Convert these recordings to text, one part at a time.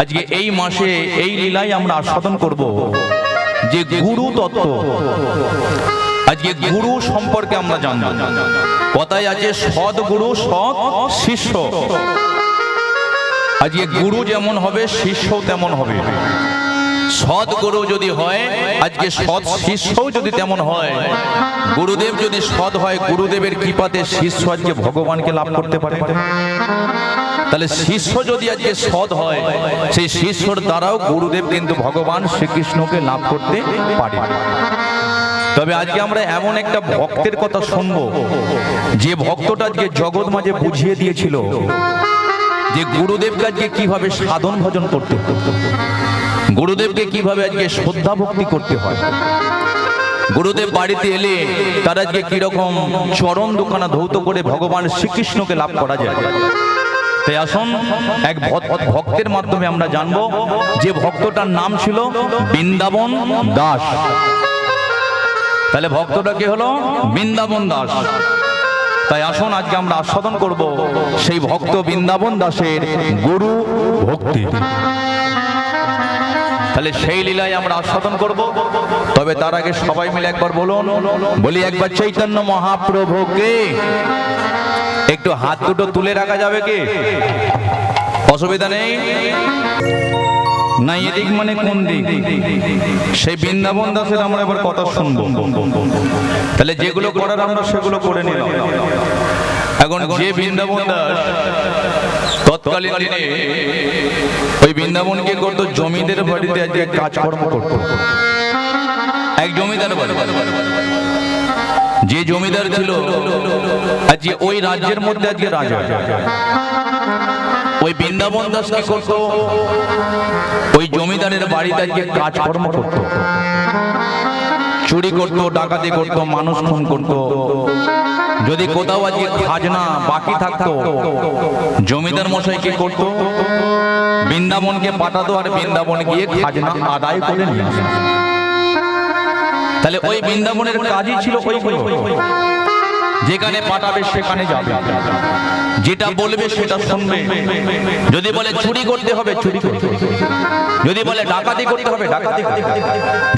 আজকে এই মাসে এই লীলায় আমরা আস্বাদন করব যে গুরু তত্ত্ব। আজকে গুরু সম্পর্কে আমরা জানব। কথায় আছে সদ্গুরু সৎ শিষ্য। আজকে গুরু যেমন হবে শিষ্য তেমন হবে। সদ্গুরু যদি হয়, আজকে সৎ শিষ্যও যদি তেমন হয়, গুরুদেব যদি সৎ হয়, গুরুদেবের কৃপাতে শিষ্য আজকে ভগবানকে লাভ করতে পারে। তাহলে শিষ্য যদি আজকে সৎ হয়, সেই শিষ্যর দ্বারাও গুরুদেব কিন্তু ভগবান শ্রীকৃষ্ণকে লাভ করতে পারে। তবে আজকে আমরা এমন একটা ভক্তের কথা শুনবো, যে ভক্তটা আজকে জগৎ মাঝে বুঝিয়ে দিয়েছিল যে গুরুদেবকে আজকে কিভাবে সাধন ভজন করতে হয়, গুরুদেবকে কিভাবে আজকে শ্রদ্ধা ভক্তি করতে হয়। গুরুদেব বাড়িতে এলে তার আজকে কিরকম চরণ দোকানা ধৌত করে ভগবান শ্রীকৃষ্ণকে লাভ করা যায়। তাই আসুন এক ভক্তের মাধ্যমে আমরা জানবো, যে ভক্তটার নাম ছিল বৃন্দাবন দাস। তাহলে ভক্তটা কি হলো? বৃন্দাবন দাস। তাই আসুন আজকে আমরা আস্বাদন করব সেই ভক্ত বৃন্দাবন দাসের গুরু ভক্তি। তাহলে সেই লীলায় আমরা আস্বাদন করব। তবে তার আগে সবাই মিলে একবার বলুন, বলি একবার চৈতন্য মহাপ্রভুকে। একটু হাত দুটো তুলে রাখা যাবে কি? অসুবিধা নেই না? এদিক মানে কোন দিক? সেই বৃন্দাবন দাসের আমরা এবার কথা শুনবো। তাহলে যেগুলো করার আমরা সেগুলো করে নিলাম। এখন যে বৃন্দাবন দাস তৎকালীন দিনে ওই বৃন্দাবনকে করতো, জমিদের বাড়িতে আজকে কাজকর্ম করতো। এক জমিদার বাড়ি, যে জমিদার ছিল আজকে ওই রাজ্যের মধ্যে আজকে রাজা। ওই বৃন্দাবন দাস কি করতো? ওই জমিদারের বাড়িতে আজকে কাজকর্ম করতো, চুরি করতো, ডাকাতি করতো, মানুষ খুন করতো। যদি কোথাও আজকে খাজনা বাকি থাকতো, জমিদার মশাই কি করতো? বৃন্দাবনকে পাঠাতো, আর বৃন্দাবন গিয়ে খাজনা আদায় করে নিয়ে আসতো। তাহলে ওই বৃন্দাবনের কাজই ছিল ওইগুলো, যেখানে পাঠাবে সেখানে যাবে, যেটা বলবে সেটা শুনবে। যদি বলে চুরি করতে হবে চুরি করতে, যদি বলে ডাকাতি করতে হবে ডাকাতি করতে,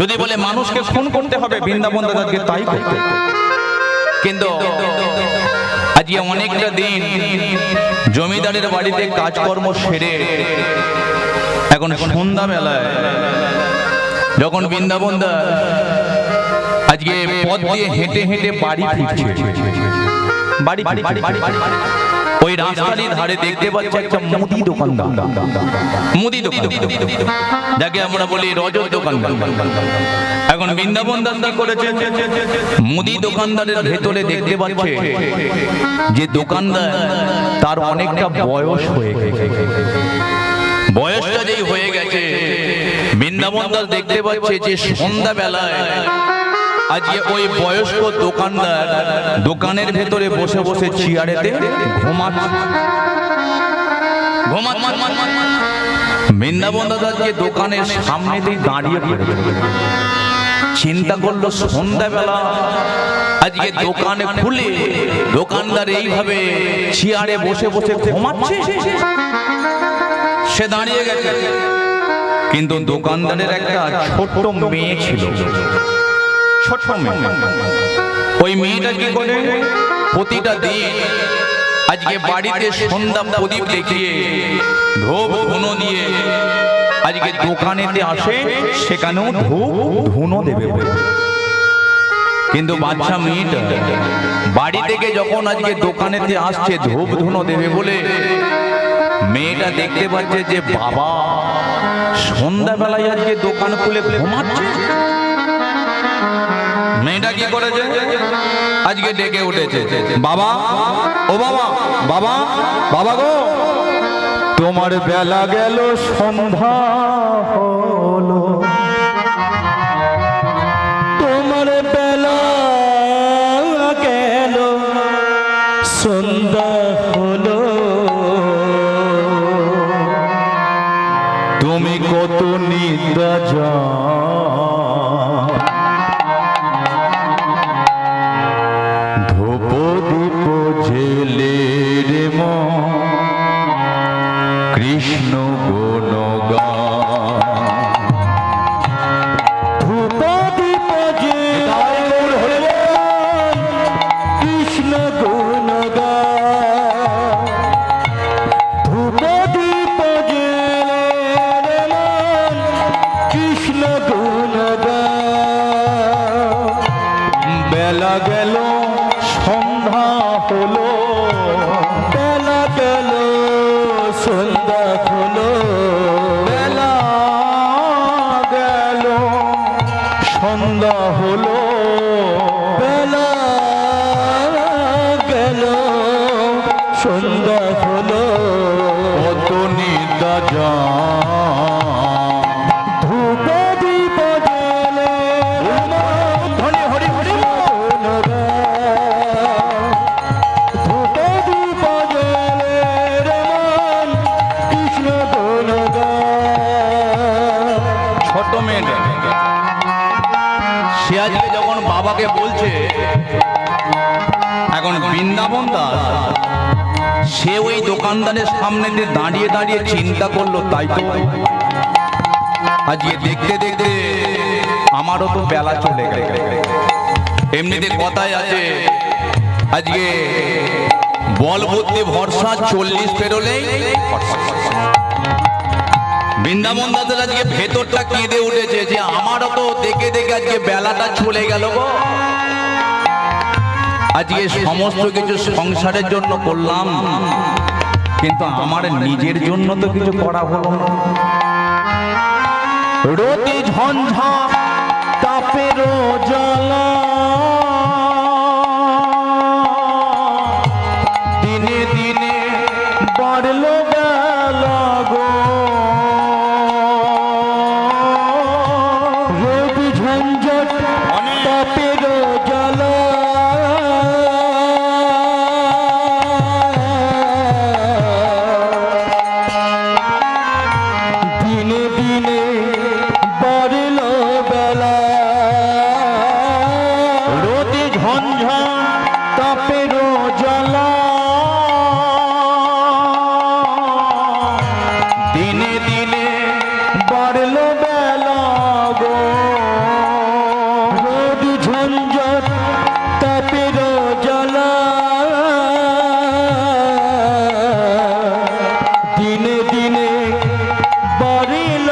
যদি বলে মানুষকে খুন করতে হবে বৃন্দাবন দাদাকে তাই করতে। কিন্তু আজকে অনেকটা দিন জমিদারের বাড়িতে কাজকর্ম সেরে এখন সন্ধ্যা বেলায় যখন বৃন্দাবন দাস আজকে পথ দিয়ে হেঁটে হেঁটে বাড়ি ফিরছে, বাড়ি ওই রাস্তার ধারে দেখতে পাচ্ছে একটা মুদি দোকানদার, মুদি দোকান, যাকে আমরা বলি রজত দোকানদার। এখন বৃন্দাবন দাস কি করেছে? মুদি দোকানদারের ভেতরে দেখতে পাচ্ছে যে দোকানদার তার অনেকটা বয়স হয়ে গেছে। বয়সটা যেই হয়ে গেছে, বৃন্দাবন দাস দেখতে পাচ্ছে যে সন্ধ্যা বেলায় আজকে ওই বয়স্ক দোকানদার দোকানের ভেতরে বসে বসে চেয়ারেতে ঘুমাচ্ছে। বৃন্দাবন দাদা আজকে দোকানের সামনেতেই দাঁড়িয়ে চিন্তা করলো, সন্ধ্যাবেলা আজকে দোকানে খুলে দোকানদার এইভাবে চেয়ারে বসে বসে ঘুমাচ্ছে। সে দাঁড়িয়ে গেছে, কিন্তু দোকানদারের একটা ছোট্ট মেয়ে ছিল, ছোট মেয়ে। ওই মেয়েটা কি করে? প্রতিটা দিন আজকে বাড়িতে সন্ধ্যা প্রদীপ দেখিয়ে ধূপ ধুনো দিয়ে আজকে দোকানেতে আসে, সেখানেও ধূপ ধুনো দেবে। কিন্তু বাচ্চা মেয়েটা বাড়ি থেকে যখন আজকে দোকানেতে আসছে ধূপ ধুনো দেবে বলে, মেয়েটা দেখতে পাচ্ছে যে বাবা সন্ধ্যাবেলায় আজকে দোকান খুলে ঘুমাচ্ছে। মেয়েটা কি করেছে? আজকে ডেকে উঠেছে, বাবা, ও বাবা, বাবা, বাবা গো, তোমার বেলা গেল সন্ধ্যা হলো, তোমার বেলা গেল সন্ধ্যা হলো, তুমি কত নিদ্রা যা কৃষ্ণ গুণ গা সন্ধ্যা হলো, বেলা গেল সন্ধ্যা হলো, কত নিদা যা ধূপ দীপ জ্বলে ধনী হরি হরি ধূপ দীপ জ্বলে রমন কৃষ্ণ গুণগান। ছোট মেয়েটা সে আজকে যখন বাবাকে বলছে, এখন বৃন্দাবন দাস সে ওই দোকানদারের সামনে দিয়ে দাঁড়িয়ে দাঁড়িয়ে চিন্তা করলো, তাই তো আজকে দেখতে দেখতে আমারও তো বেলা চলে গেল। এমনিতে কথাই আছে, আজকে বল বুদ্ধি ভরসা 40 পেরোলেই বৃন্দাবন দাসের আজকে ভেতরটা কেঁদে উঠেছে যে আমারও তো দেখে দেখে আজকে বেলাটা চলে গেল গো। আজকে সমস্ত কিছু সংসারের জন্য করলাম, কিন্তু আমার নিজের জন্য তো কিছু করা হলো না। রতি ঝঞ্ঝা তাপের জ্বালা দিনে দিনে বাড়লো বেলা গো, রোদ ঝঞ্ঝট তাপের জ্বালা দিনে দিনে বাড়লো বেলা, রোদ ঝঞ্ঝা তাপের জ্বালা দিনে দিনে বাড়লো বেলা গো, রোদ ঝঞ্ঝট তাপের জ্বালা দিনে দিনে বাড়িল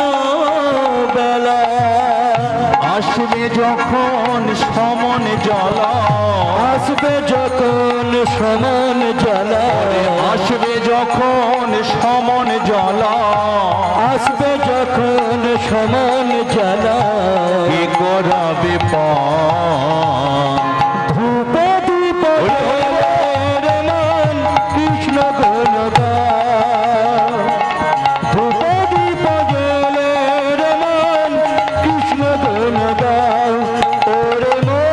বেলা। আসবে যখন সমন জ্বালা, আসবে যখন সমন জ্বালা, আসবে যখন সমন জ্বালা, আসবে যখন সমন জ্বালা, কি করাবে পান ধূপ দীপ জ্বলে রমন কৃষ্ণ গুণগান, ধূপ দীপ জ্বলে রমন কৃষ্ণ গুণগান। ওরে ওরে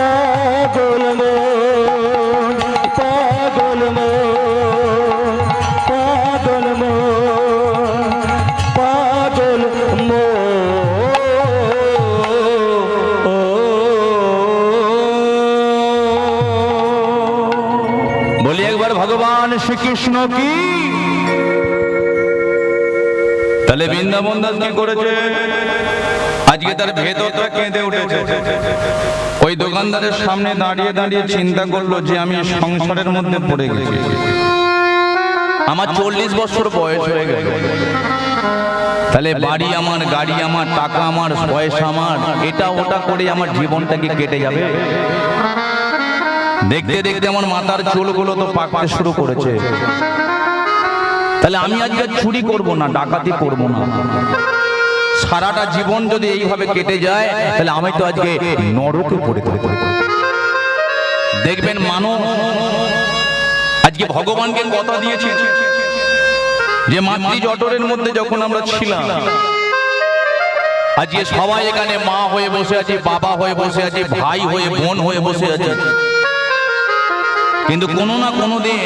পাগল মন, পাগল মন, পাগল মন, পাগল বলি একবার ভগবান শ্রীকৃষ্ণ কি। তাহলে বৃন্দাবন দাস কি করেছে, আজকে তার ভেতরটা কেঁদে উঠেছে। ওই দোকানদারের সামনে দাঁড়িয়ে দাঁড়িয়ে চিন্তা করলো যে আমি সংসারের মধ্যে পড়ে গেছি, আমার 40 বছর বয়স হয়ে গেল, তাহলে বাড়ি আমার, গাড়ি আমার, টাকা আমার, পয়সা আমার, এটা ওটা করে আমার জীবনটা কি কেটে যাবে। দেখতে দেখতে আমার মাথার চুলগুলো তো পাকতে শুরু করেছে। তাহলে আমি আজকে চুরি করব না, ডাকাতি করব না, সারাটা জীবন যদি এইভাবে কেটে যায় তাহলে আমি তো আজকে নরকে পড়ে থাকব। দেখবেন মানুষ আজকে ভগবানকে কথা দিয়েছে যে মাতৃ জঠরের মধ্যে যখন আমরা ছিলাম, আজকে সবাই এখানে মা হয়ে বসে আছি, বাবা হয়ে বসে আছি, ভাই হয়ে, বোন হয়ে বসে আছি, কিন্তু কোনো না কোনো দিন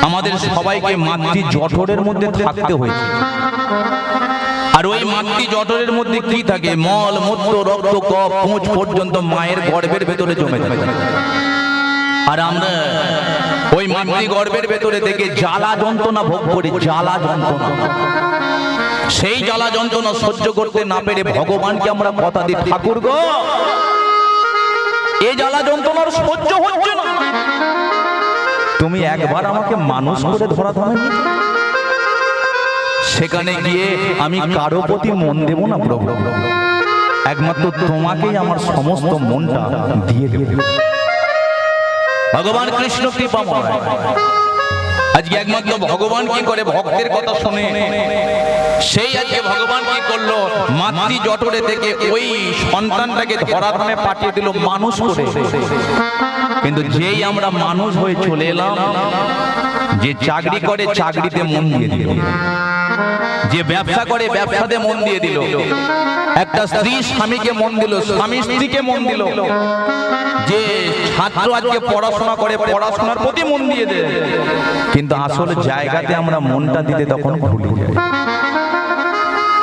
আমাদের সবাইকে মাতৃ জঠরের মধ্যে থাকতে হয়েছে। আর ওই মাতৃ জঠরের মধ্যে কি থাকে, মল মূত্র রক্ত কফ পুঁজ পর্যন্ত মায়ের গর্ভের ভেতরে জমে থাকে। আর আমরা ওই মাতৃ গর্ভের ভেতরে থেকে জ্বালা যন্ত্রণা ভোগ করি, জ্বালা যন্ত্রণা। সেই জ্বালা যন্ত্রণা সহ্য করতে না পেরে ভগবানকে আমরা কথা দিই, ঠাকুর গো এই জ্বালা যন্ত্রণার সহ্য হচ্ছে না, তুমি একবার আমাকে মানুষ করে ধরা থামেনি। সেখানে গিয়ে আমি কারো প্রতি মন দেব না প্রভু, একমাত্র তোমাকেই আমার সমস্ত মনটা দিয়ে দেব। ভগবান কৃষ্ণ কৃপাময়। আজকে একমাত্র ভগবান কি করে, ভক্তের কথা শুনে সেই আজকে ভগবান কি করলো, মাতৃ জঠরে থেকে ওই সন্তানটাকে ধরাধামে পাঠিয়ে দিল মানুষ করে। কিন্তু যেই আমরা মানুষ হয়ে চলে এলাম, যে চাকরি করে চাকরিতে মন দিয়ে দিল, যে ব্যবসা করে ব্যবসাতে মন দিয়ে দিল, একটা স্ত্রী স্বামীকে মন দিল, স্বামী স্ত্রীকে মন দিল, যে ছাত্র আজকে পড়াশোনা করে পড়াশোনার প্রতি মন দিয়ে দেয়, কিন্তু আসলে জায়গাতে আমরা মনটা দিতে তখন ভুলে যাই।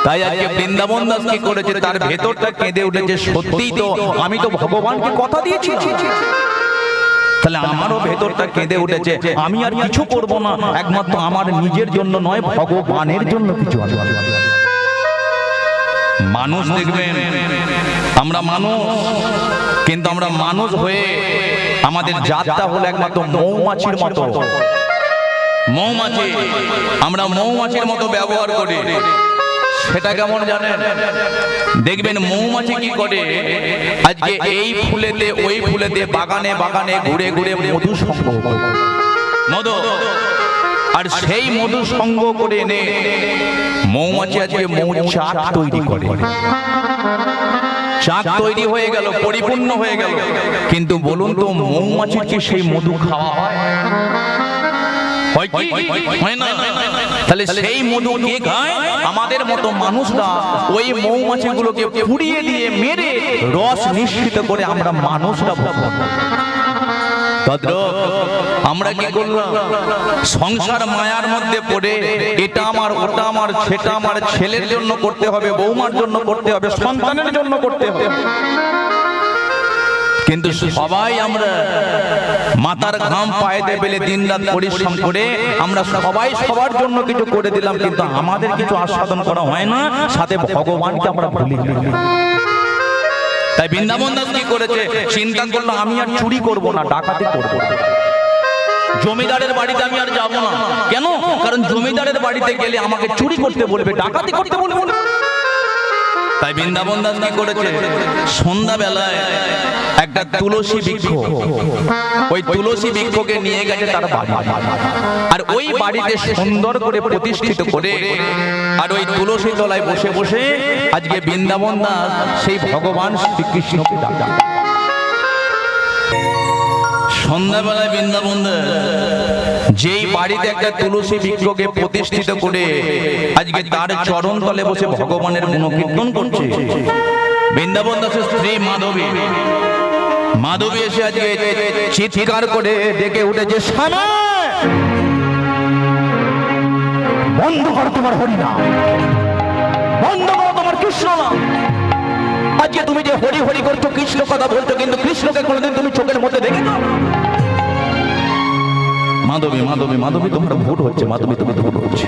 তাই আজকে বৃন্দাবন দাস কি করেছে, তার ভেতরটা কেঁদে উঠেছে, সত্যিই তো আমি তো ভগবানকে কথা দিয়েছি, তাহলে আমারও ভেতরটা কেঁদে উঠেছে, আমি আর কিছু করব না, একমাত্র আমার নিজের জন্য নয়, ভগবানের জন্য কিছু আছে। মানুষ দেখবেন আমরা মানুষ, কিন্তু আমরা মানুষ হয়ে আমাদের জাতটা হলো একমাত্র মৌমাছির মতো। মৌমাছি, আমরা মৌমাছির মতো ব্যবহার করি। সেটা কেমন জানেন? দেখবেন মৌমাছি কি করে, আজকে এই ফুলেতে ওই ফুলেতে বাগানে বাগানে ঘুরে ঘুরে মধু সংগ্রহ করে, মধু, আর সেই মধু সংগ্রহ করে এনে মৌমাছি আজকে মৌচাক তৈরি করে। চাক তৈরি হয়ে গেল, পরিপূর্ণ হয়ে গেল, কিন্তু বলুন তো মৌমাছির কি সেই মধু খাওয়া হয়? হয় না। তাহলে সেই মধু কে খায়? আমাদের মতো মানুষরা ওই মৌমাছিগুলোকে পুড়িয়ে দিয়ে মেরে রস নিঃসৃত করে আমরা মানুষরা ভোগ করি। আমরা কি করলাম? সংসার মায়ার মধ্যে পড়ে এটা আমার, ওটা আমার, সেটা আমার, ছেলের জন্য করতে হবে, বৌমার জন্য করতে হবে, সন্তানের জন্য করতে হবে, কিন্তু সবাই আমরা মাথার ঘাম পায়েতে পেলে দিনরাত পরিশ্রম করে আমরা সবাই সবার জন্য কিছু করে দিলাম, কিন্তু আমাদের কিছু আস্বাদন করা হয় না, সাথে ভগবানকে আমরা ভুলে গেলাম। তাই বৃন্দাবন দাস কি করেছে, চিন্তা করলো আমি আর চুরি করব না, ডাকাতি করব না, জমিদারের বাড়িতে আমি আর যাব না। কেন? কারণ জমিদারের বাড়িতে গেলে আমাকে চুরি করতে বলবে, ডাকাতি করতে বলবে। তাই বৃন্দাবন দাস কি করেছে, সন্ধ্যা বেলায় একটা তুলসী বৃক্ষ, ওই তুলসী বৃক্ষকে নিয়ে গেছে তার বাড়ি, আর ওই বাড়িতে সুন্দর করে প্রতিষ্ঠিত করে, আর ওই তুলসী তলায় বসে বসে আজকে বৃন্দাবন দাস সেই ভগবান শ্রীকৃষ্ণকে ডাকে। সন্ধ্যাবেলায় বৃন্দাবন দাস যেই বাড়িতে একটা তুলসী বৃক্ষকে প্রতিষ্ঠিত করে আজকে তার চরণ তলে বসে ভগবানের গুণকীর্তন করছে, বৃন্দাবন দাসের স্ত্রী মাধবী, মাধবী এসে আজকে চিৎকার করে ডেকে উঠেছে, স্বামী বন্ধ করো তোমার হরিনাম, বন্ধ করো তোমার কৃষ্ণ নাম। আজকে তুমি যে হরি হরি করছো, কৃষ্ণ কথা বলছো, কিন্তু কৃষ্ণকে কোনোদিন তুমি চোখের মধ্যে দেখেছো? মাধবী, মাধবী, মাধবী, তোমার ভুল হচ্ছে, মাধবী তুমি ভুল হচ্ছে।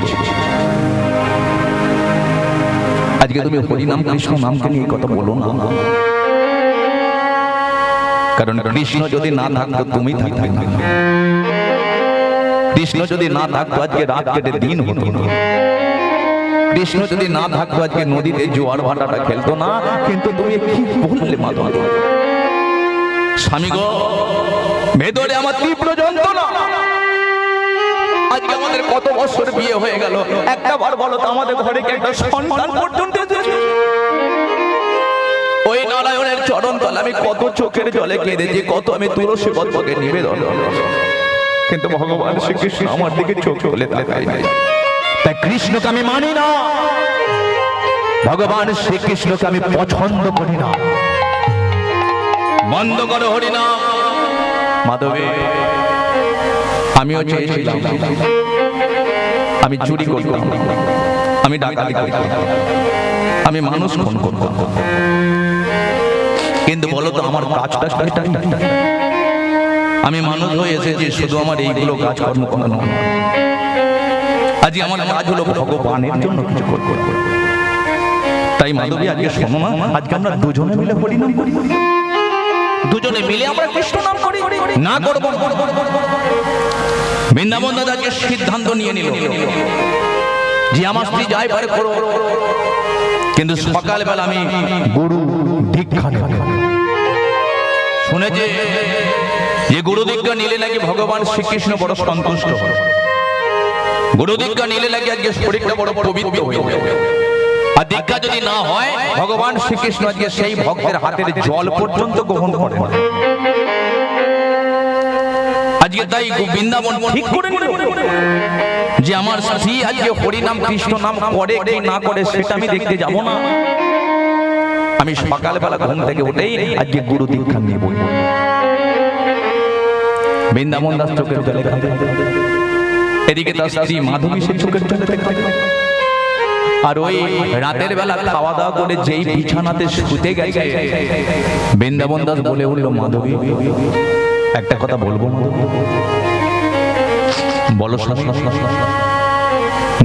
আজকে তুমি হরিনাম কৃষ্ণ নামকে নিয়ে কথা বলো না, কারণ কৃষ্ণ যদি না থাকতো তুমি থাকতে না, কৃষ্ণ যদি না থাকতো আজকে রাত কেটে দিন হতো না, কৃষ্ণ যদি না থাকতো আজকে নদীতে জোয়ার ভাটাটা খেলতো না, কিন্তু তুমি কি বললে মাধবী? স্বামী গো, ভেতরে আমার তীব্র যন্ত্রণা, আজকে আমাদের কত বছর বিয়ে হয়ে গেল, একটা বার বলো তো আমাদের ঘরে কি একটা সন্তান পর্যন্ত এসেছে? ওই নারায়ণের চরণ তলে আমি কত চোখের জলে কেঁদেছি, কত আমি তুলসী পত্রকে নিবেদন, কিন্তু ভগবান শ্রীকৃষ্ণ আমার দিকে চোখ তুলে তাকায় নাই। তাই কৃষ্ণকে আমি মানি না, ভগবান শ্রীকৃষ্ণকে আমি পছন্দ করি না। বন্ধ করো হরিনাম। মাধবী, আমিও চেয়েছিলাম আমি চুরি করতাম, আমি ডাকাতি করতাম, আমি মানুষ খুন করতাম, কিন্তু বলো তো আমার কাজটা আমি মানুষ হয়ে এসেছি শুধু আমার এইগুলো কাজকর্ম করা নয়, আজকে আমার কাজ হলো ভগবানের জন্য কিছু করব। তাই মাধবী আজকে শোনো না, আজকে আমরা দুজনে মিলে হরিনাম করি, দুজনে মিলে আমরা কৃষ্ণ নাম করি, না করব। বৃন্দাবন দাদা আজকে সিদ্ধান্ত নিয়ে নিল যে আমার স্ত্রী যাই পারে করো, কিন্তু সকালবেলা আমি গুরু দীক্ষা নেব। শুনেছে যে গুরু দীক্ষা নিলে নাকি ভগবান শ্রীকৃষ্ণ বড় সন্তুষ্ট হয়, গুরু দীক্ষা নিলে নাকি আজকে শরীরটা বড় পবিত্র হয়ে যাবে, আর দীক্ষা যদি না হয় ভগবান শ্রীকৃষ্ণ আজকে সেই ভক্তের হাতের জল পর্যন্ত গ্রহণ করে। আজকে তাই বৃন্দাবন ঠিক করে নিল যে আমার স্ত্রী আজকে হরি নাম কৃষ্ণ নাম করে কি না করে সেটা আমি দেখতে যাব না, আমি সকালবেলা ঘুম থেকে উঠেই আজকে গুরু দীক্ষা নিয়ে বই। বৃন্দাবন দাস চোখের জলে কাঁদে, এদিকে তার স্ত্রী মাধবী সে চোখের জলে কাঁদে। আর ওই রাতের বেলা খাওয়া দাওয়া করে যেই বিছানাতে শুতে গেছে, বৃন্দাবন দাস বলে উঠলো, মাধবী একটা কথা বলবো মাধবী? বলো।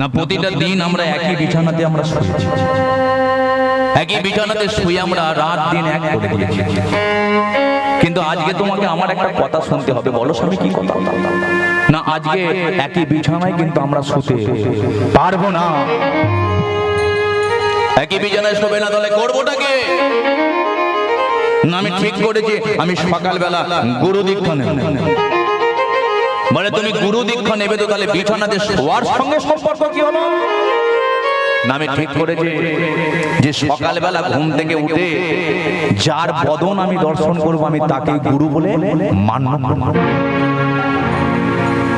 না প্রতিটা দিন আমরা একই বিছানাতে আমরা শুয়েছি, একই বিছানাতে শুয়ে আমরা রাত দিন এক করে দিয়েছি, কিন্তু আজকে তোমাকে আমার একটা কথা শুনতে হবে। বলো স্বামী কি কথা? না আজকে একই বিছানায় কিন্তু আমরা শুতে পারবো না। একই বিছানায় শোবে না তাহলে করবোটাকে? না আমি ঠিক করেছি আমি সকালবেলা গুরু দীক্ষা নেব। বলে তুমি গুরু দীক্ষা নেবে তো তাহলে বিছানাতে শোয়ার সঙ্গে সম্পর্ক কি হলো? না আমি ঠিক করেছি যে সকালবেলা ঘুম থেকে উঠে যার বদন আমি দর্শন করব আমি তাকে গুরু বলে মান্য করব।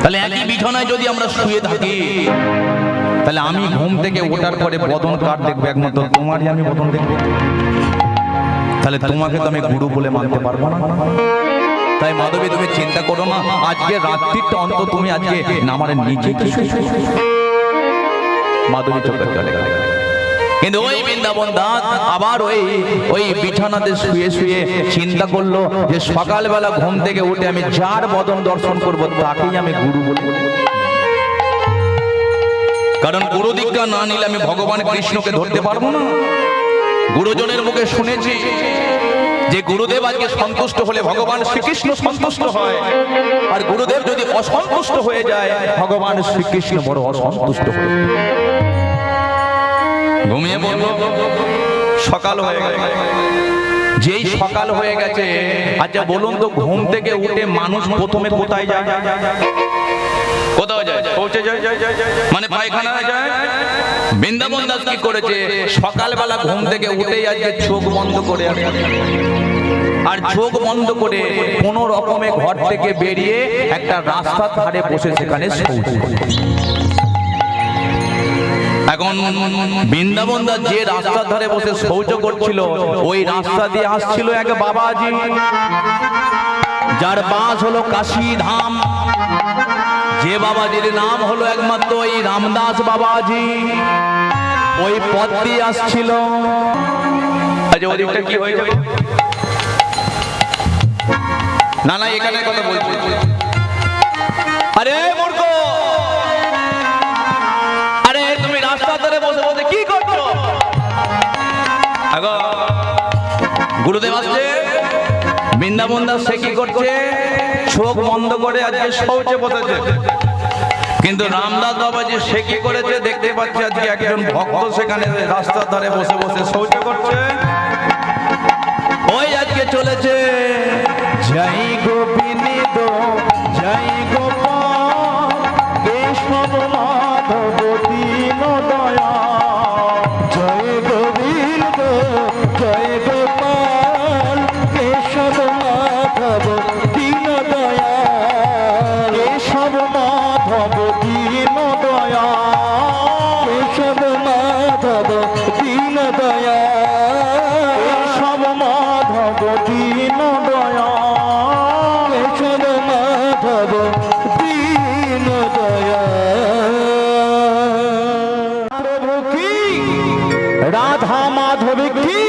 তাহলে একই বিছানায় যদি আমরা শুয়ে থাকি তাহলে আমি ঘুম থেকে ওঠার পরে বদন কার দেখবো? একমাত্র তোমারই আমি বদন দেখবো, তাহলে তোমাকে তো আমি গুরু বলে মানতে পারবো না। তাই মাধবী তুমি চিন্তা করো না, আজকে রাত্রিটা অন্তত তুমি আজকে আমার নিজে মাধবী চোখের জলে। কিন্তু ওই বৃন্দাবন দাস আবার ওই বিছানাতে শুয়ে শুয়ে চিন্তা করলো যে সকালবেলা ঘুম থেকে উঠে আমি যার বদন দর্শন করব তাকেই আমি গুরু বলবো। কারণ গুরু দীক্ষা না নিলে আমি ভগবান কৃষ্ণকে ধরতে পারবো না। গুরুজনের মুখে শুনেছি যে গুরুদেব আজকে সন্তুষ্ট হলে ভগবান শ্রীকৃষ্ণ সন্তুষ্ট হয়, আর গুরুদেব যদি অসন্তুষ্ট হয়ে যায় ভগবান শ্রীকৃষ্ণ বড় অসন্তুষ্ট হয়। ঘুমিয়ে পড়বো, সকাল হয়ে গেছে। যেই সকাল হয়ে গেছে, আচ্ছা বলুন তো ঘুম থেকে উঠে মানুষ প্রথমে কোথায় যায়? কোথাও যায়? পৌঁছে যায়, মানে পায়খানায় যায়। বৃন্দাবন দাস কি করেছে? সকালবেলা ঘুম থেকে উঠেই আজকে চোখ বন্ধ করে আছে, আর চোখ বন্ধ করে কোন রকমে ঘর থেকে বেরিয়ে একটা রাস্তার ধারে বসে সেখানে শৌচ করে। এখন বৃন্দাবন দাস যে রাস্তার ধারে বসে শৌচ করছিল ওই রাস্তা দিয়ে আসছিল এক বাবাজি, যার বাস হলো কাশী ধাম। যে বাবাজির নাম হলো একমাত্র ওই রামদাস বাবাজি, ওই পথ দিয়ে আসছিল। আচ্ছা ওদিকটা কি হয়ে যাবে? না না এখানে কথা বলছি। আরে মূর্খ, আরে তুমি রাস্তার ধারে বসে বসে কি করছো? গুরুদেব আসছে। বৃন্দাবন দাস সে কি করছে? চোখ বন্ধ করে আজকে শৌচে বসেছে। কিন্তু রামদাস বাবাজি সে কি করেছে? দেখতে পাচ্ছে আজকে একজন ভক্ত সেখানে রাস্তার ধারে বসে বসে শৌচ করছে। ওই আজকে চলেছে জয় গোবিন্দ জয় গোপাল কেশব মাধব দীন দয়া, জয় গোবিন্দ জয় গোপাল কেশব মাধব দীন দয়া, কেশব মাধব দীন দয়া, কেশব মাধব দীন দয়া, কেশব মাধব দীন দয়া, কেশব মাধব দীন দয়া। প্রভু কি রাধা মাধব কি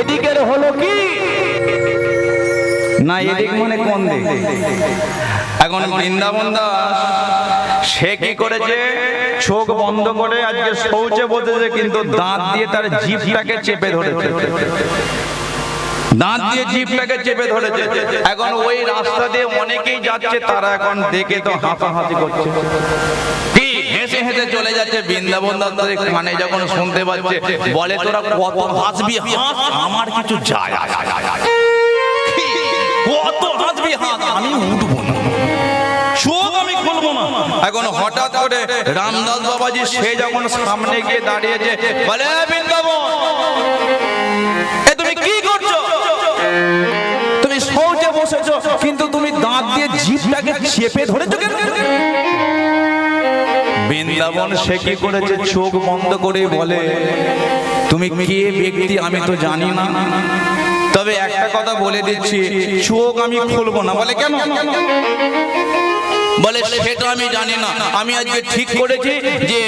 এদিকের হলো কি না এদিক মানে কোন দিক? এখন বৃন্দাবন দাস সে কি করেছে? চোখ বন্ধ করে আজকে শৌচে বসেছে, কিন্তু দাঁত দিয়ে তার জিভটাকে চেপে ধরেছে, দাঁত দিয়ে জিভটাকে চেপে ধরেছে। এখন ওই রাস্তা দিয়ে অনেকেই যাচ্ছে, তারা এখন দেখে তো হাসাহাসি করছে। কি হেসে হেঁটে চলে যাচ্ছে। বৃন্দাবন দাস তাদের কানে যখন শুনতে পাচ্ছে, বলে তোরা কত হাসবি হাস, আমার কিছু যায় আসে না। কত হাসবি হাস, আমি উঠবো না, চোখ আমি খুলবো না। এখন হঠাৎ করে রামদাস বাবাজি সে যখন সামনে গিয়ে দাঁড়িয়েছে, বলে বৃন্দাবন এ তুমি কি করছো? তুমি শৌচে বসেছো, কিন্তু তুমি দাঁত দিয়ে জিভটাকে চেপে ধরেছো কেন? বৃন্দাবন সে কি করেছে, চোখ বন্ধ করে বলে, তুমি কে ব্যক্তি আমি তো জানি না, তবে একটা কথা বলে দিচ্ছি, চোখ আমি খুলবো না। বলে কেন? বলে সেটা আমি জানি না, আমি আজকে ঠিক করেছি যে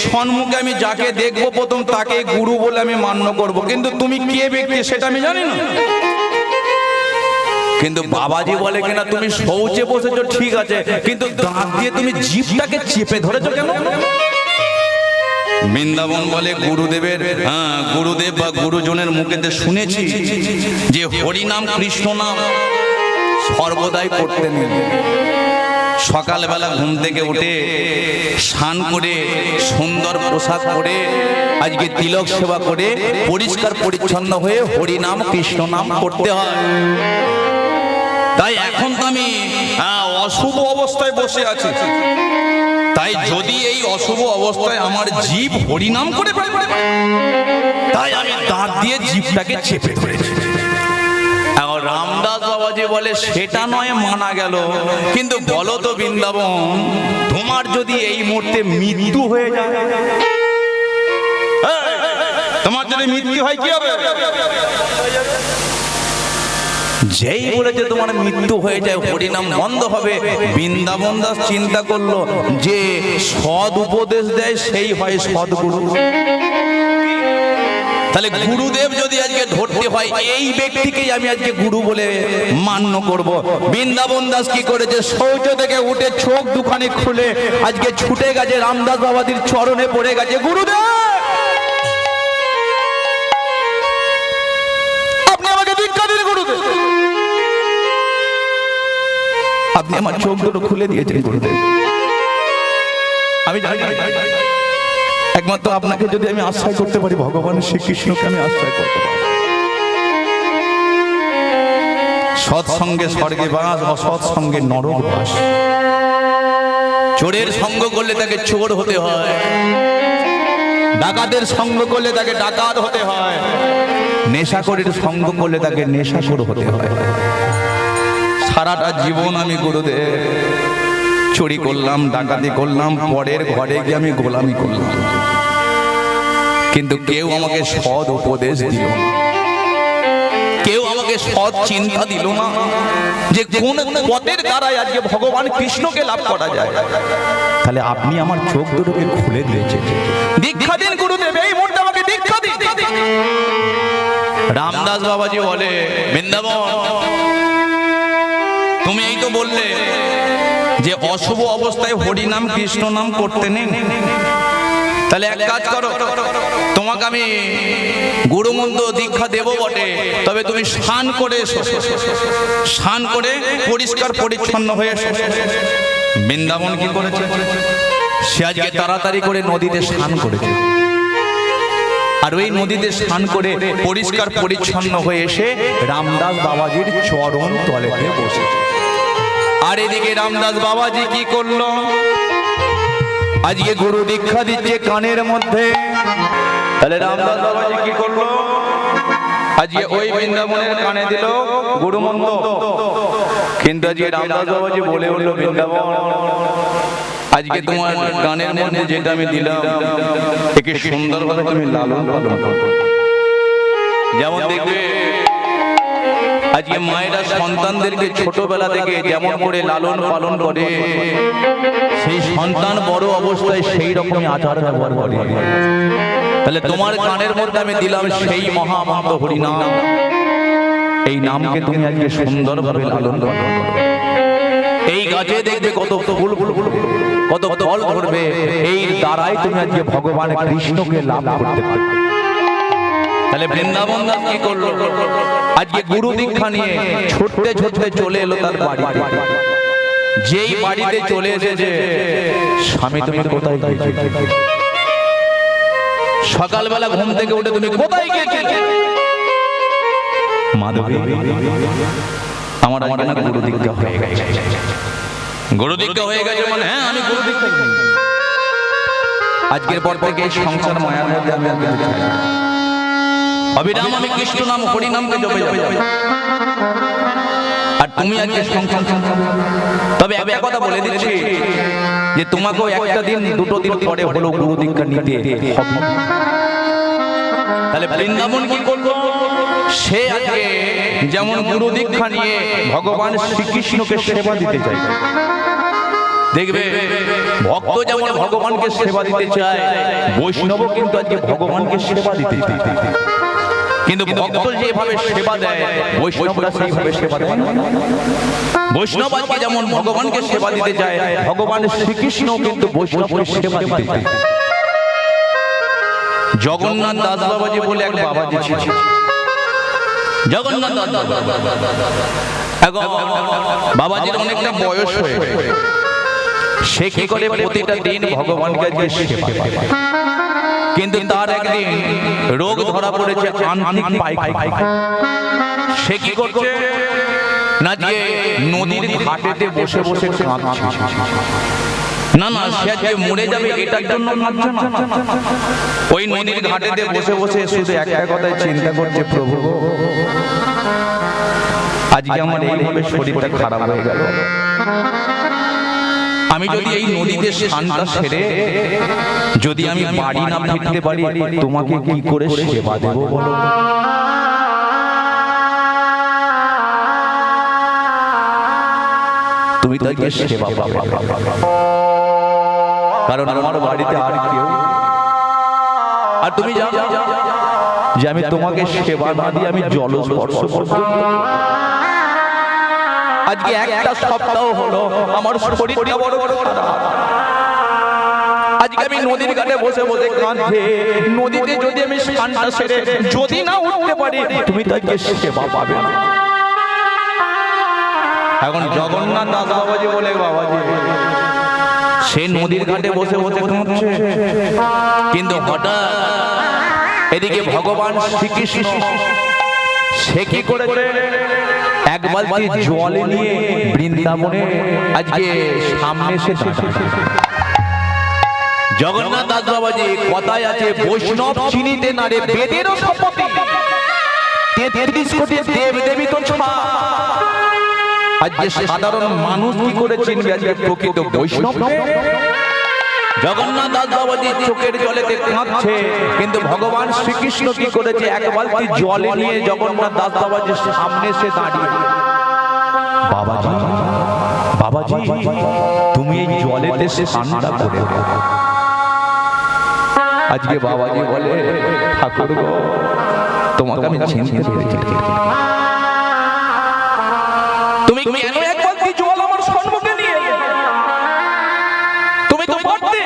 সম্মুখে আমি যাকে দেখবো প্রথম তাকে গুরু বলে আমি মান্য করব, কিন্তু তুমি কে ব্যক্তি সেটা আমি জানি না। কিন্তু বাবাজি বলে কিনা তুমি শৌচে বসেছো ঠিক আছে, কিন্তু দাঁত দিয়ে তুমি জিভটাকে চেপে ধরেছো কেন? বৃন্দাবন বলে গুরুদেবের, গুরুদেব বা গুরুজনের মুখেতে শুনেছি যে হরিনাম কৃষ্ণ নাম সর্বদাই করতে নেই। সকালবেলা ঘুম থেকে উঠে স্নান করে সুন্দর পোশাক পরে আজকে তিলক সেবা করে পরিষ্কার পরিচ্ছন্ন হয়ে হরিনাম কৃষ্ণ নাম করতে হয়। তাই এখন তো আমি অশুভ অবস্থায় বসে আছি, তাই যদি এই অশুভ অবস্থায় আমার জীব হরিনাম করে, তাই আমি দাঁত দিয়ে জীবটাকে চেপে ধরেছি। এখন রামদাস বাবাজি বলে সেটা নয় মানা গেল, কিন্তু বলো তো বৃন্দাবন, তোমার যদি এই মুহূর্তে মৃত্যু হয়ে যায়, তোমার যদি মৃত্যু হয় কি হবে? যেই বলেছে তোমার মৃত্যু হয়ে যায়, হরিনাম বন্ধ হবে। বৃন্দাবন দাস চিন্তা করলো যে সৎ উপদেশ দেয় সেই হয় সদ্গুরু। তাহলে গুরুদেব যদি আজকে ধরতে হয়, এই ব্যক্তিকেই আমি আজকে গুরু বলে মান্য করব। বৃন্দাবন দাস কি করেছে, শৌচ থেকে উঠে চোখ দুখানি খুলে আজকে ছুটে গেছে রামদাস বাবাজির চরণে পড়ে গেছে, গুরুদেব আপনি আমাকে দীক্ষা দিন, গুরুদেব আপনি আমার চোখ দুটো খুলে দিয়েছেন, গুরুদেব আমি জানি একমাত্র আপনাকে যদি আমি আশ্রয় করতে পারি, ভগবান শ্রীকৃষ্ণকে আমি আশ্রয় করতে পারি। সৎসঙ্গে স্বর্গে বাস, অসৎ সঙ্গে নরক বাস। চোরের সঙ্গ করলে তাকে চোর হতে হয়, ডাকাতের সঙ্গ করলে তাকে ডাকাত হতে হয়, নেশাখোরের সঙ্গ করলে তাকে নেশাখোর হতে হয়। সারাটা জীবন আমি গুরুদেব চুরি করলাম, ডাকাতি করলাম, পরের ঘরে গিয়ে আমি গোলামি করলাম, কিন্তু কেউ আমাকে সৎ উপদেশ দিল না, কেউ আমাকে সৎ চিন্তা দিল না যে কোন পথের দ্বারাই আজকে ভগবান কৃষ্ণকে লাভ করা যায়। তাহলে আপনি আমার চোখ দুটোকে খুলে দিয়েছেন, দীক্ষা দিন গুরুদেব, এই মুহূর্তে আমাকে দীক্ষা দিন। রামদাস বাবাজি বলে, বৃন্দাবন তুমি এই তো বললে যে অশুভ অবস্থায় হরিনাম কৃষ্ণ নাম করতে নেই, তাহলে এক কাজ করো, তোমাকে আমি গুরুমন্ত্র দীক্ষা দেবো বটে, তবে তুমি স্নান করে এসো, স্নান করে পরিষ্কার পরিচ্ছন্ন হয়ে এসো। বৃন্দাবন কি করেছে, সে আজকে তাড়াতাড়ি করে নদীতে স্নান করেছে, আর ওই নদীতে স্নান করে পরিষ্কার পরিচ্ছন্ন হয়ে এসে রামদাস বাবাজির চরণ তলেতে বসেছে। আর এদিকে রামদাস বাবাজি কি করলো, আজকে গুরু দীক্ষা দিচ্ছে কানের মধ্যে। তাহলে রামদাস বাবাজি কি করলো, আজকে ওই বৃন্দাবনের কানে দিল গুরুমন্ত্র। কিন্তু আজকে রামদাস বাবাজি বলে উঠলো, বৃন্দাবন আজকে তোমার কানের মধ্যে যেটা আমি দিলাম একে সুন্দরভাবে তুমি লালন পালন করো। যেমন দেখবে আজকে মায়েরা সন্তানদেরকে ছোটবেলা থেকে যেমন করে লালন পালন করে, সেই সন্তান বড় অবস্থায় সেই রকমই আচার ব্যবহার করে। তাহলে তোমার কানের মধ্যে আমি দিলাম সেই মহামন্ত্র হরিনাম, এই নামকে তুমি আজকে সুন্দরভাবে লালন পালন করো। এই গাছে দেখবে কত ফুল কত ফল ধরবে, এই দ্বারাই তুমি আজকে ভগবান কৃষ্ণকে লাভ করতে পারবে। তাহলে বৃন্দাবন দাস কি করলো, আজকে গুরু দীক্ষা নিয়ে ছুটতে ছুটতে চলে এলো তার বাড়িতে। যেই বাড়িতে চলে এসেছে, স্বামী তুমি কোথায় গিয়েছিলে? সকালবেলা ঘুম থেকে উঠে তুমি কোথায় গিয়েছিলে? মাধবী, আমার না গুরু দীক্ষা হয়ে গেছে। গুরু দীক্ষা হয়ে গেছে মানে? হ্যাঁ, আমি গুরু দীক্ষা। আজকের পর থেকে এই সংসার মায়ার মধ্যে আমি আর যেতে চাই না। অবিরাম আমি কৃষ্ণ নাম হরি নামকে জপে যাব। আর তুমি আজকে সংসার, তবে একটা কথা বলে দিচ্ছি যে তোমাকেও একটা দিন দুটো দিন পরে হলো গুরু দীক্ষা নিতে হবে। তাহলে বৃন্দাবন কি করলো? সে আজকে যেমন গুরু দীক্ষা নিয়ে ভগবান শ্রীকৃষ্ণকে সেবা দিতে চায়, দেখবে ভক্ত যেমন ভগবানকে সেবা দিতে চায়, বৈষ্ণব কিন্তু আজকে ভগবানকে সেবা দিতে চায়। কিন্তু ভক্ত যেভাবে সেবা দেয়, বৈষ্ণবরা সেইভাবে সেবা দেয় না। বৈষ্ণব আজকে যেমন ভগবানকে সেবা দিতে চায়, ভগবান শ্রীকৃষ্ণ কিন্তু বৈষ্ণবকে সেবা দিতে চায়। জগন্নাথ দাস বাবাজি বলে এক বাবাজি ছিল। জগন্নাথ দাস বাবাজির অনেকটা বয়স হয়ে গেছে। সে কি করে প্রতিটা দিন ভগবানকে সেবা করে। কিন্তু তার একদিন রোগ ধরা পড়েছে, আন্তিক পায়খানা। সে কি করছে না, যে নদীর ঘাটেতে বসে বসে কাঁদছে। না না, সে আজকে মরে যাবে এটার জন্য কাঁদছে না। ওই নদীর ঘাটেতে বসে বসে শুধু একটা কথাই চিন্তা করছে, প্রভু আজকে আমার এইভাবে শরীরটা খারাপ হয়ে গেল, আমি যদি এই নদীতে স্নানটা সেরে যদি আমি বাড়ি না ফিরতে পারি, তোমাকে কি করে সেবা দেব বলো? তুমি তাকে সেবা পাবে, কারণ আমার বাড়িতে আর কেউ। আর তুমি জানো যে আমি তোমাকে সেবা না দিয়ে আমি জলস্পর্শ করব। আজকে একটা সপ্তাহ হলো আমার শরীরটা বড় বড় খারাপ। আজকে আমি নদীর ঘাটে বসে বসে কাঁদছি। নদীতে যদি আমি স্নানটা সেরে যদি না উঠতে পারি, তুমি তাকে সেবা পাবে না। এখন জগন্নাথ দাস বাবাজি বলে বাবাজি, সে নদীর ঘাটে বসে বসে কাঁদছে, কিন্তু হঠাৎ এদিকে ভগবান শ্রীকৃষ্ণ সে কি করেছে, এক বালতি জল নিয়ে বৃন্দাবনে আজকে সামনে এসে দাঁড়িয়েছে। জগন্নাথ দাস বাবাজি কথায় আছে, বৈষ্ণব চিনিতে না রে বেদেরও সম্পত্তি, 33 কোটি দেব দেবী তো ছাড়। আজকে সাধারণ মানুষ কি করে চিনবে আজকে প্রকৃত বৈষ্ণব? জগন্নাথ দাস বাবাজি চোখের জলেতে কাঁদছে, কিন্তু ভগবান শ্রীকৃষ্ণ কি করেছে, এক বালতি জল নিয়ে জগন্নাথ দাস বাবাজির সামনে এসে দাঁড়িয়ে, বাবাজি বাবাজি তুমি এই জলেতে স্নানটা করে দাও। আজকে বাবাজি বলে, ঠাকুর গো তোমাকে আমি চিনতে পেরেছি, তুমি কেন এক বালতি জল আমার সম্মুখে নিয়ে এলে? তুমি তো পারতে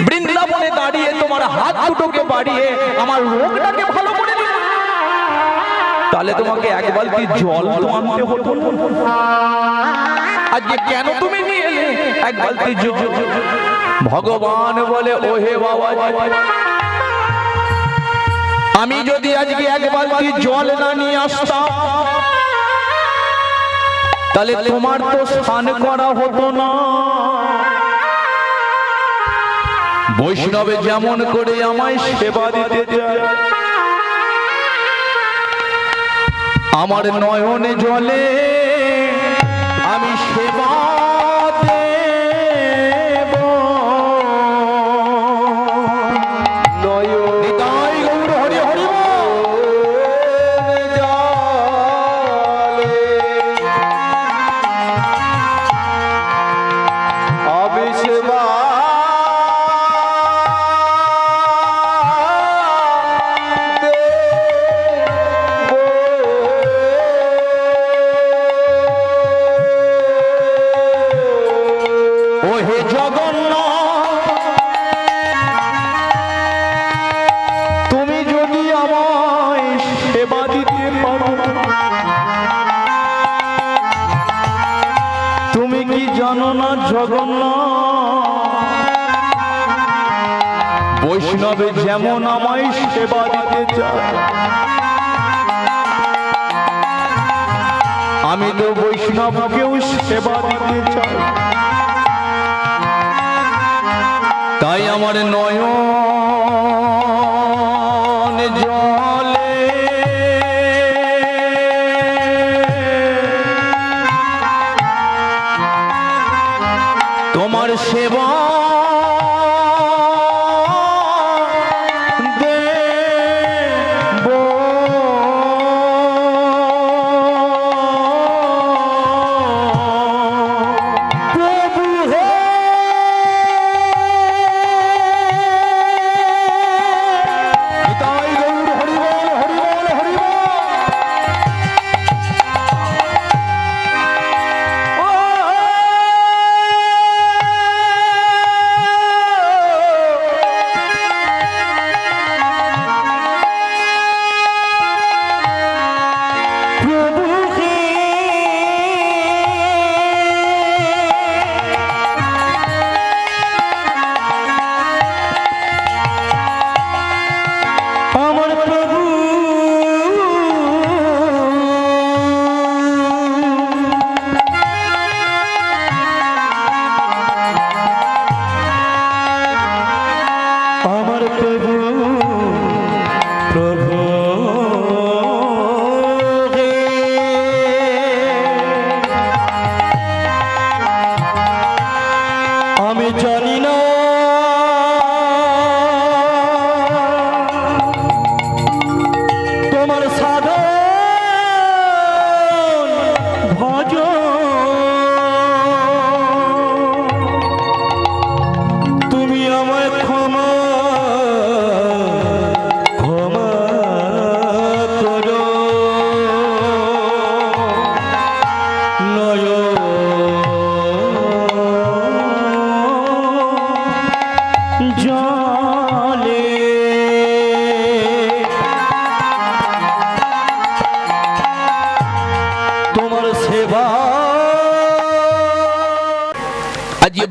বৃন্দাবনে দাঁড়িয়ে তোমার হাত দুটোকে বাড়িয়ে আমার রোগটাকে ভালো করে দিতে, তাহলে তোমাকে এক বালতি জল তো আনতে হতো। আজকে কেন তুমি নিয়ে এলে এক বালতি জল? ভগবান বলে, ওহে বাবা, আমি যদি আজকে এক বালতি জল না নিয়ে আসতাম, তাহলে তোমার তো স্নান করা হতো না। বৈষ্ণবে যেমন করে আমায় সেবা দিতে চায়, আমার নয়নে জলে আমি সেবা দেব। নিতাই গৌর হরি হরি জানো না জগন্নাথ বৈষ্ণবে যেমন আমায় সেবা দিতে চায়, আমি তো বৈষ্ণবকেও সেবা দিতে চাই। তাই আমার নয়ন জলে তোমার সেবা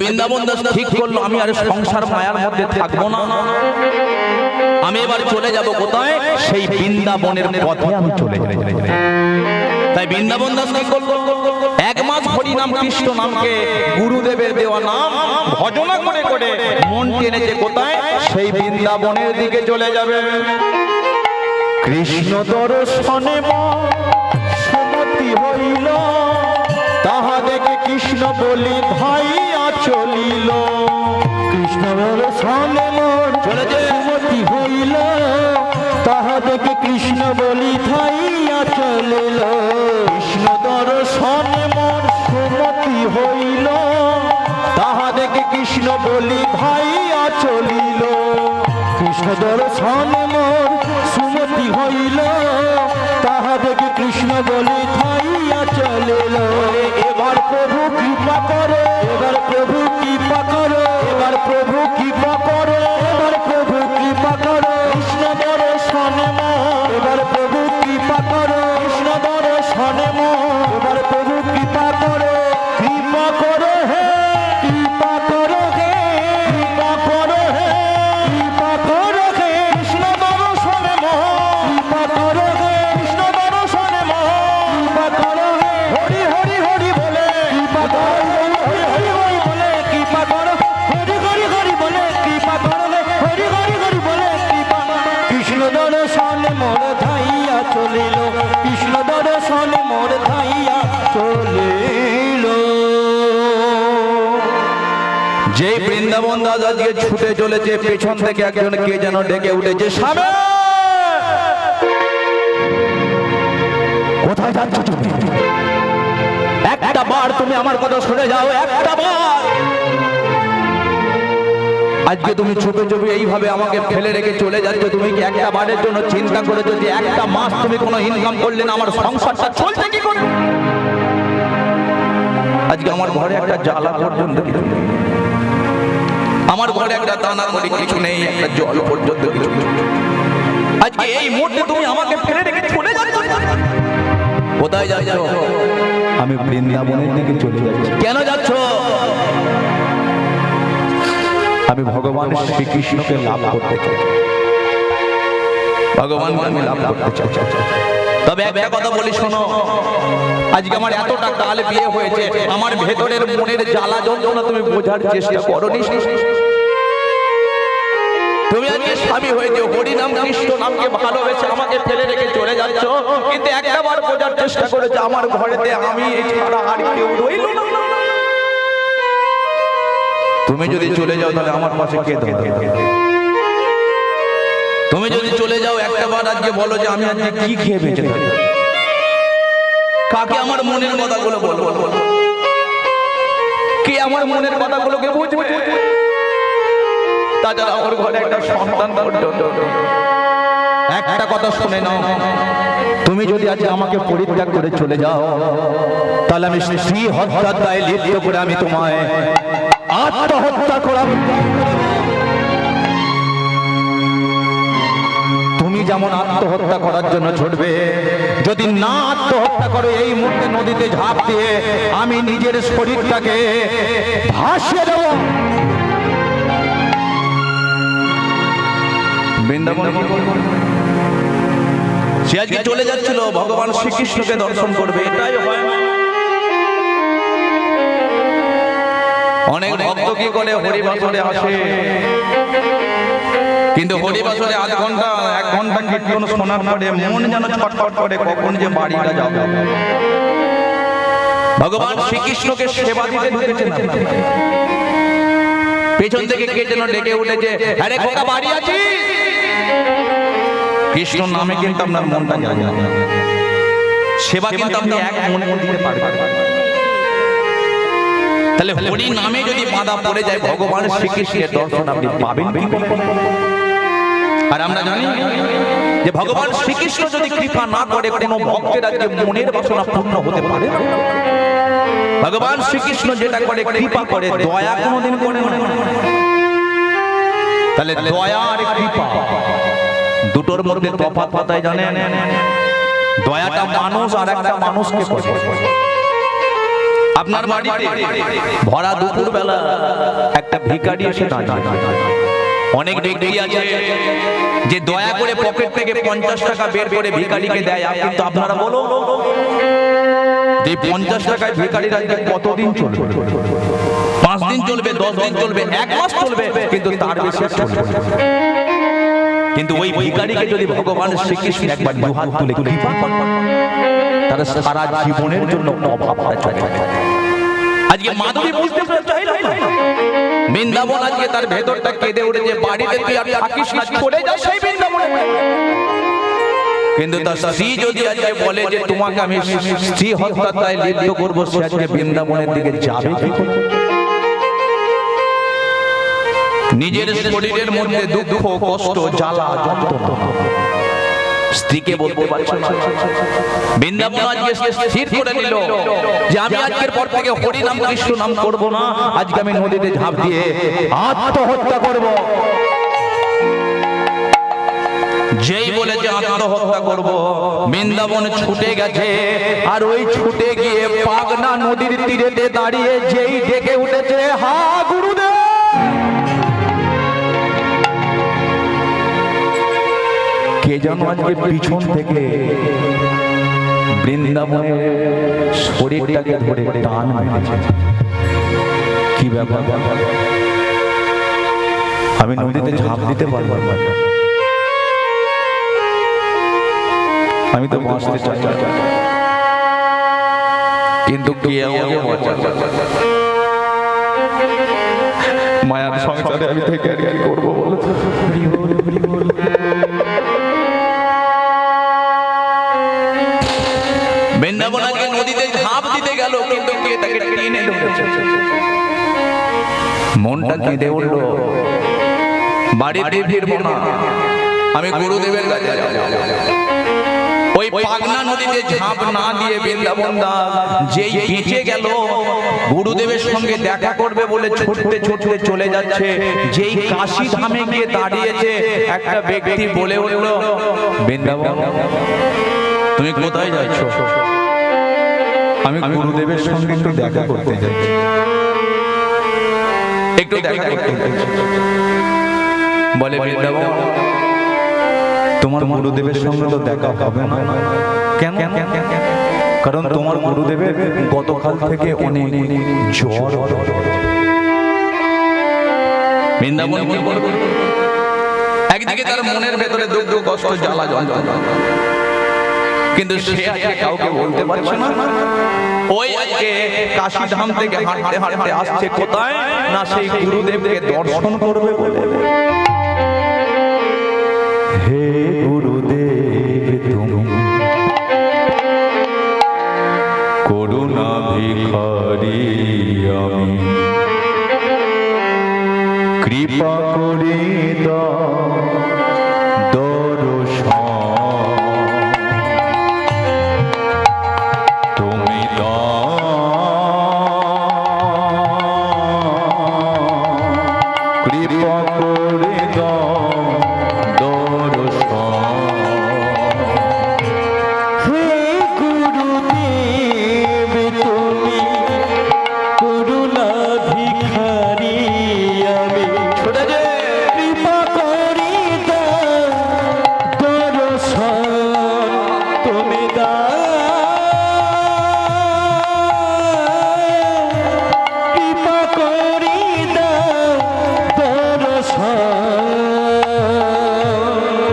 বৃন্দাবন দাস ঠিক করলো আমি আর সংসার মায়ার মধ্যে থাকবো না, আমি এবার চলে যাব কোথায়, সেই বৃন্দাবনের পথে আমি চলে যাব। তাই বৃন্দাবন দাস কি করলো, এক মাস হরি নাম কৃষ্ণ নামকে গুরুদেবের দেওয়া নাম ভজনা করে করে মন টেনেছে কোথায়, সেই বৃন্দাবনের দিকে চলে যাবে। কৃষ্ণ দর্শনে সমতি হইল, তাহা দেখে কৃষ্ণ বলি ভাইয়া চলিল। কৃষ্ণ দর্শনে সমতি হইল, তাহা দেখে কৃষ্ণ বলি ভাইয়া চলিল। কৃষ্ণ দর্শনে সমতি হইল, তাহা দেখে কৃষ্ণ বলি ভাইয়া চলিল। কৃষ্ণ দর্শনে সুমতি হইল, তাহা দেখে কৃষ্ণ বলি থাইয়া চলিল। এবার প্রভু কৃপা করো, এবার প্রভু কৃপা করো, এবার প্রভু কৃপা করো, এবার প্রভু কৃপা করো। কৃষ্ণ দর্শনে এবার প্রভু কৃপা করো, কৃষ্ণ দর্শনে এবার প্রভু কৃপা করো। কৃপা করো হে, কৃপা করো হে, কৃপা করো হে, কৃপা করো হে। কৃষ্ণ দর্শনে কৃপা করো হে, কৃষ্ণ দর্শনে কৃপা করো হে। হরি হরি হরি বলে কৃপা করো, হরি হরি হরি বলে কৃপা করো, হরি হরি হরি বলে কৃপা করো হে, হরি হরি হরি বলে কৃপা। কৃষ্ণ দর্শনে মোর ধাইয়া চলিল, কৃষ্ণ দর্শনে মোর ধাইয়া চলিল। যে বৃন্দাবন দাদা দিয়ে ছুটে চলেছে, পেছন থেকে একজন কে যেন ডেকে উঠেছে, স্বামী কোথায় যাচ্ছ তুমি? একটা বার তুমি আমার কথা শুনে যাও, একটা বার। আজকে তুমি চুপে চুপে এইভাবে আমাকে ফেলে রেখে চলে যাচ্ছ, তুমি কি একটা বারের জন্য চিন্তা করেছো যে একটা মাস তুমি কোনো ইনকাম করলে না, আমার সংসারটা চলছে কি করে? আজকে আমার ঘরে একটা জ্বালা পর্যন্ত কিছু নেই, আমার ঘরে একটা দানা করে কিছু নেই, একটা জল পর্যন্ত কিছু নেই। আজকে এই মুহূর্তে তুমি আমাকে ফেলে রেখে চলে যাচ্ছ, কোথায় যাচ্ছ? আমি বৃন্দাবনের দিকে চলে যাচ্ছি। কেন যাচ্ছ? আমি ভগবান শ্রীকৃষ্ণকে লাভ করতে চাই, ভগবানকে আমি লাভ করতে চাই। তবে একটা কথা বলি শোনো, আজকে আমার এতটা কাল বিয়ে হয়েছে, আমার ভেতরের মনের জ্বালা যন্ত্রণা তুমি বোঝার চেষ্টা করোনি। তুমি আজকে স্বামী হয়েছে, হরি নাম কৃষ্ণ নামকে ভালোবেসে আমাকে ফেলে রেখে চলে যাচ্ছ, কিন্তু একবার বোঝার চেষ্টা করেছে আমার ঘরেতে আমি এছাড়া আর কেউ রইল না। তুমি যদি চলে যাও তাহলে আমার পাশে কে দাঁড়াবে? তুমি যদি চলে যাও একটাবার আজকে বলো যে আমি আজকে কি খেয়ে বেঁচে থাকি, কাকে আমার মনের কথাগুলো বলবো, কে আমার মনের কথাগুলোকে বুঝবে? তাছাড়া আমার ঘরে একটা সন্তান পর্যন্ত। একটা কথা শুনে নাও, তুমি যদি আজ আমাকে পরিত্যাগ করে চলে যাও তাহলে আমি স্ত্রী হত্যার দায়ে লিপ্ত করে আমি তোমায় আত্মহত্যা করাব। তুমি যেমন আত্মহত্যা করার জন্য ছুটবে, যদি না আত্মহত্যা করো এই মুহূর্তে নদীতে ঝাঁপ দিয়ে আমি নিজের শরীরটাকে ভাসিয়ে দেব। বৃন্দাবন সে আজকে চলে যাচ্ছিল ভগবান শ্রীকৃষ্ণকে দর্শন করবে, এটাই হয়। অনেক ভক্ত কি করে হরিবাসরে আসে, কিন্তু হরিবাসরে আধ ঘন্টা 1 ঘন্টা কীর্তন শোনার পরে মন যেন ছটফট করে কখন যে বাড়িটা যাবে। ভগবান শ্রীকৃষ্ণকে সেবা দিতে ঢুকেছেন, পেছন থেকে কে যেন ডেকে উঠেছে, আরে খোকা বাড়ি আছিস? কৃষ্ণ নামে কিন্তু আপনার মনটা যায় না, সেবা কিন্তু আপনি এক মনে দিতে পারবেন। তাহলে হরি নামে যদি বাধা পড়ে যায় ভগবান শ্রীকৃষ্ণের দর্শন আপনি পাবেন কি? আর আমরা জানি যে ভগবান শ্রীকৃষ্ণ যদি কৃপা না করে কোনো ভক্তের আজকে মনের বাসনা পূর্ণ হতে পারে না। ভগবান শ্রীকৃষ্ণ যেটা করে কৃপা করে, দয়া কোনোদিন করে না। তাহলে দয়া আর কৃপা দুটোর মধ্যে তফাৎ কোথায় জানেন? দয়াটা মানুষ আর একটা মানুষকে করে। আপনার বাড়িতে ভরা দুপুর বেলা একটা ভিখারি এসে দাঁড়িয়ে, অনেক ব্যক্তি আছে যে দয়া করে পকেট থেকে 50 টাকা বের করে ভিখারিকে দেয়, কিন্তু আপনারা বলো যে 50 টাকায় ভিখারির আজকে কতদিন চলবে? 5 দিন চলবে, 10 দিন চলবে, 1 মাস চলবে, কিন্তু তার বেশি চলবে। কিন্তু ওই ভিখারিকে যদি ভগবান শ্রীকৃষ্ণ একবার দুহাত তুলে কৃপা করেন, তার সারা জীবনের জন্য অভাবটা চলে যাবে। আজকে মাধুরী বুঝতে চাইল না, বৃন্দাবন আজকে তার ভেতরটা কেঁদে উঠেছে, বাড়িতে তুই আর থাকিস না, চলে যা সেই বৃন্দাবনে। কিন্তু তার স্ত্রী যদি আজকে বলে যে তোমাকে আমি স্ত্রী হত্যার দায়ে লিপ্ত করবো, সে আজকে বৃন্দাবনের দিকে যাবে কি? নিজের শরীরের মধ্যে দুঃখ, কষ্ট, জ্বালা, যন্ত্রণা স্ত্রীকে বলতে পারছে না। বৃন্দাবন আজকে স্থির করে নিল যে আমি আজকের পর থেকে হরি নাম কৃষ্ণ নাম করব না, আজকে আমি নদীতে ঝাঁপ দিয়ে আত্মহত্যা করব। যেই বলেছে আত্মহত্যা করব, বৃন্দাবন ছুটে গেছে। আর ওই ছুটে গিয়ে পাগনা নদীর তীরে দাঁড়িয়ে যেই ডেকে উঠেছে, হা গুরুদেব। কে যেন আজকে পিছন থেকে বৃন্দাবনের শরীরটাকে ধরে টান মেরেছে। কি ব্যাপার? আমি নদীতে ঝাঁপ দিতে পারবো না, আমি তো বাঁচতে চাই, কিন্তু কে আমাকে বাঁচাবে? মায়ার সংসারে আমি থেকে আর কি করবো বলো? বৃন্দাবন আজকে নদীতে ঝাঁপ দিতে গেল, কিন্তু কে তাকে টেনে ধরেছে। মনটা কেঁদে উঠল, বাড়িতে ফিরবো না, আমি গুরুদেবের কাছে যাব। ওই পাগনা নদীতে ঝাঁপ না দিয়ে বৃন্দাবন দাস যেই বেঁচে গেল, গুরুদেবের সঙ্গে দেখা করবে বলে ছুটতে ছুটতে চলে যাচ্ছে, যেই কাশী ধামে গিয়ে দাঁড়িয়েছে, একটা ব্যক্তি বলে উঠল, বৃন্দাবন তুমি কোথায় যাচ্ছ? আমি গুরুদেবের সঙ্গে একটু দেখা করতে যাই, একটু দেখা করতে যাই। বলে বৃন্দাবন, তোমার গুরুদেবের সঙ্গে তো দেখা হবে না। কেন? কারণ তোমার গুরুদেবের গতকাল থেকে অনেক জ্বর। বৃন্দাবন কি বলবো, একদিকে তার মনের ভেতরে দুঃখ কষ্ট জ্বালা যন্ত্রণা, কিন্তু সে আজকে কাউকে বলতে পারছে না। ওই আজকে কাশী ধাম থেকে হাঁটতে হাঁটতে আসছে কোথায় না, সেই গুরুদেবকে দর্শন করবে বলে। হে গুরুদেব তুমি করুণা ভিখারি, আমি কৃপা করে দাও দর্শন, তুমি কৃপা করে দাও দর্শন। হে গুরুদেব তুমি করুণা ভিখারি, আমি কৃপা করে দাও দর্শন, তুমি কৃপা করে দাও দর্শন।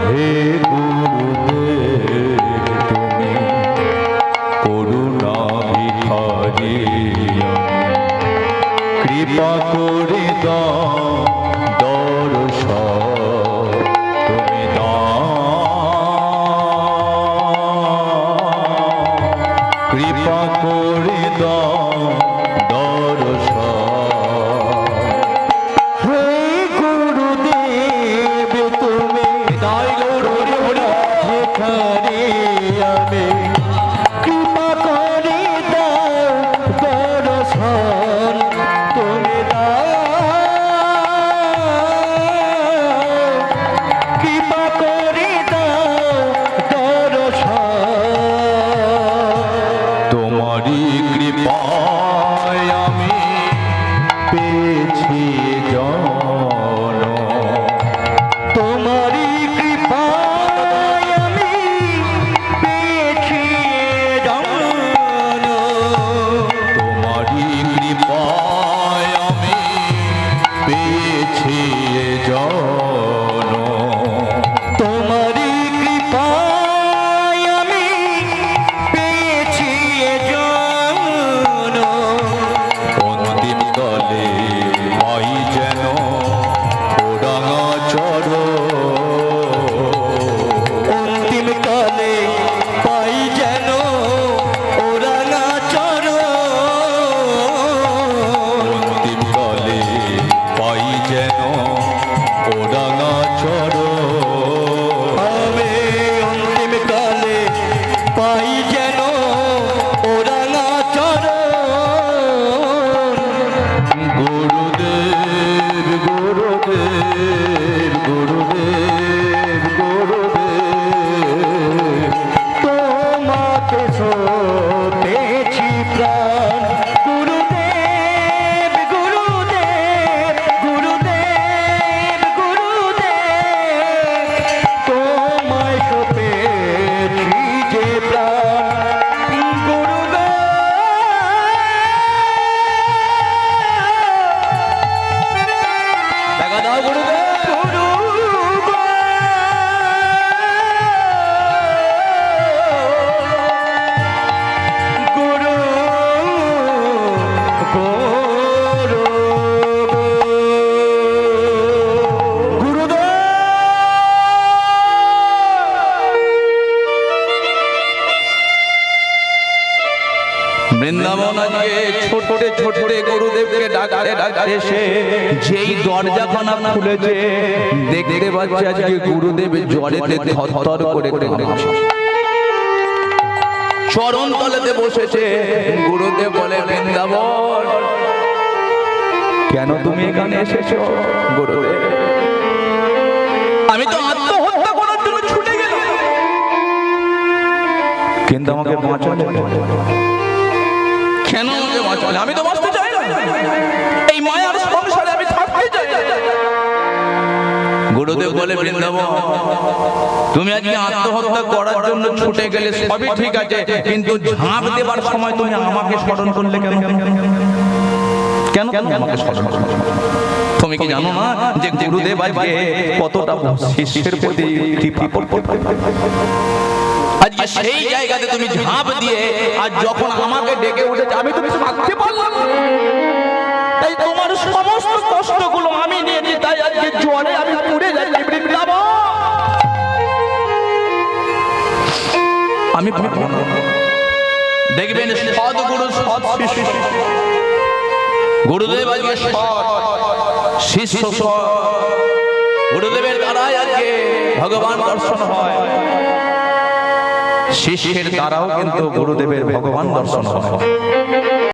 হে গুরুদেব তুমি করুণা ভিখারি, কৃপা করে দাও দর্শন, তুমি কৃপা করে দাও দর্শন। হে গুরুদেব তুমি করুণা ভিখারি, আমি কৃপা করে দাও দর্শন, তুমি কৃপা করে দাও দর্শন। তোমারই কৃপায় আমি পেয়েছি জন, তোমারই কৃপায় আমি পেয়েছি জন, তোমারই কৃপায় আমি পেয়েছি জন, তোমারই কৃপায় আমি পেয়েছি জন। অন্তিম কালে পাই যেন ওরাঙা চরণ, অন্তিম কালে পাই যেন ওরাঙা চরণ, অন্তিম কালে পাই যেন ওরাঙা চরণ, আমি অন্তিম কালে পাই যেন ওরাঙা চরণ। গুরুদেব গুরুদেব গুরুদেব গুরুদেব, তোমাকে সতেছি প্রাণ, গুরুদেব গুরুদেব গুরুদেব গুরুদেব, তোমায় সতেছি যে প্রাণ, দেখা দাও গুরুদেব। গুরু গুরু গুরুদেব। বৃন্দাবন আজকে ছোটে ছোটে গুরুদেবকে ডাকতে ডাকতে সে যেই দরজাখানা খুলেছে, দেখতে পাচ্ছে আজকে গুরুদেব জ্বরেতে থরথর করে কাঁপছে। চরণ তলেতে বসেছে। গুরুদেব বলে, বৃন্দাবন কেন তুমি এখানে এসেছো? গুরুদেব, আমি তো আত্মহত্যা করার জন্য ছুটে গেলাম, কিন্তু আমাকে বাঁচালে। কেন আমাকে বাঁচালে? আমি তো বাঁচতে চাই না, এই মায়ার সংসারে আমি থাকতে চাই না। গুরুদেব বলে, বৃন্দাবন তুমি আজকে আত্মহত্যা করার জন্য ছুটে গেলে সবই ঠিক আছে, কিন্তু ঝাঁপ দেবার সময় তুমি আমাকে স্মরণ করলে কেন? কেন কেন আমাকে স্মরণ করলে? তুমি কি জানো না যে গুরুদেব আজকে কতটা শিষ্যের প্রতি কৃপা করতে? আজকে সেই জায়গাতে তুমি ঝাঁপ দিয়ে আর যখন আমাকে ডেকে উঠেছে আমি তুমি থাকতে পারলাম না। তাই তোমার সমস্ত কষ্টগুলো আমি নিয়েছি, তাই আজকে জ্বরে আমি পুড়ে যাচ্ছি বৃন্দাবন। আমি দেখবেন সৎ গুরু সৎ শিষ্য, গুরুদেব আজকে সৎ শিষ্য সৎ, গুরুদেবের দ্বারাই আজকে ভগবান দর্শন হয়, শিষ্যের দ্বারাও কিন্তু গুরুদেবের ভগবান দর্শন হয়।